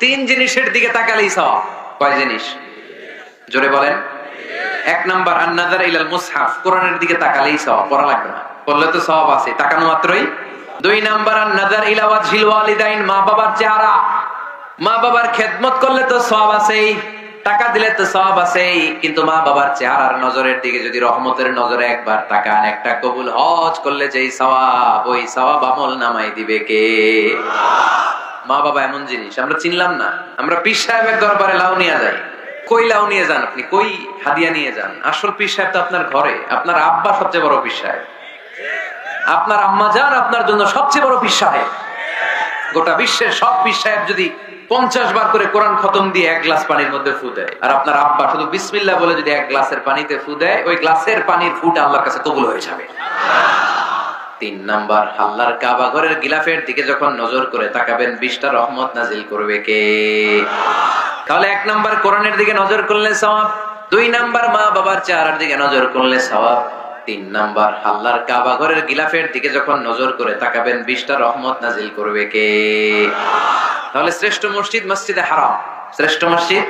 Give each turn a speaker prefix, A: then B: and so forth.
A: তিন জিনিসের দিকে তাকালেই সওয়াব। কয় জিনিস? জোরে বলেন। এক নাম্বার আন-নাযার ইলাল মুসহাফ, কোরআনের দিকে তাকালেই সওয়াব, পড়া লাগবে না, পড়লে তো সওয়াব আছে, তাকানো মাত্রই। দুই নাম্বার আন-নাযার ইলা ওয়াজহিল ওয়ালিদাইন, মা বাবার চেহারা, মা বাবার খেদমত করলে তো সওয়াব আছেই, টাকা দিলে তো সওয়াব আছেই, কিন্তু মা বাবার চেহারার নজরের দিকে যদি রহমতের নজরে একবার তাকান, একটা কবুল হজ করলে যেই সওয়াব, ওই সওয়াব আমল নামাই দিবে কে? মা বাবা এমন জিনিস আমরা চিনলাম না। আমরা পীর সাহেবের দরবারে লাউ নিয়ে যাই, কই লাউ নিয়ে যান আপনি, কই হাদিয়া নিয়ে যান? আসল পীর সাহেব তো আপনার ঘরে। আপনার আব্বা সবচেয়ে বড় পীর সাহেব, আপনার আম্মা জান আপনার জন্য সবচেয়ে বড় পীর সাহেব। গোটা বিশ্বের সব পীর সাহেব যদি 50 বার করে কোরআন খতম দিয়ে এক গ্লাস পানির মধ্যে ফু দেয়, আর আপনার আব্বা শুধু বিসমিল্লাহ বলে যদি এক গ্লাসের পানিতে ফু দেয়, ওই গ্লাসের পানির ফুটা আল্লাহর কাছে কবুল হয়ে যাবে। তিন নাম্বার, আল্লাহর কাবা ঘরের গিলাফের দিকে যখন নজর করে তাকাবেন, 20টা রহমত নাজিল করবে কে? তাহলে এক নাম্বার কোরআনের দিকে নজর করলে সওয়াব, দুই নাম্বার মা বাবার চেহারার দিকে নজর করলে সওয়াব, তিন নাম্বার আল্লাহর কাবা ঘরের গিলাফের দিকে যখন নজর করে তাকাবেন, 20টা রহমত নাজিল করবে কে? তাহলে শ্রেষ্ঠ মসজিদ মসজিদে হারাম, শ্রেষ্ঠ মসজিদ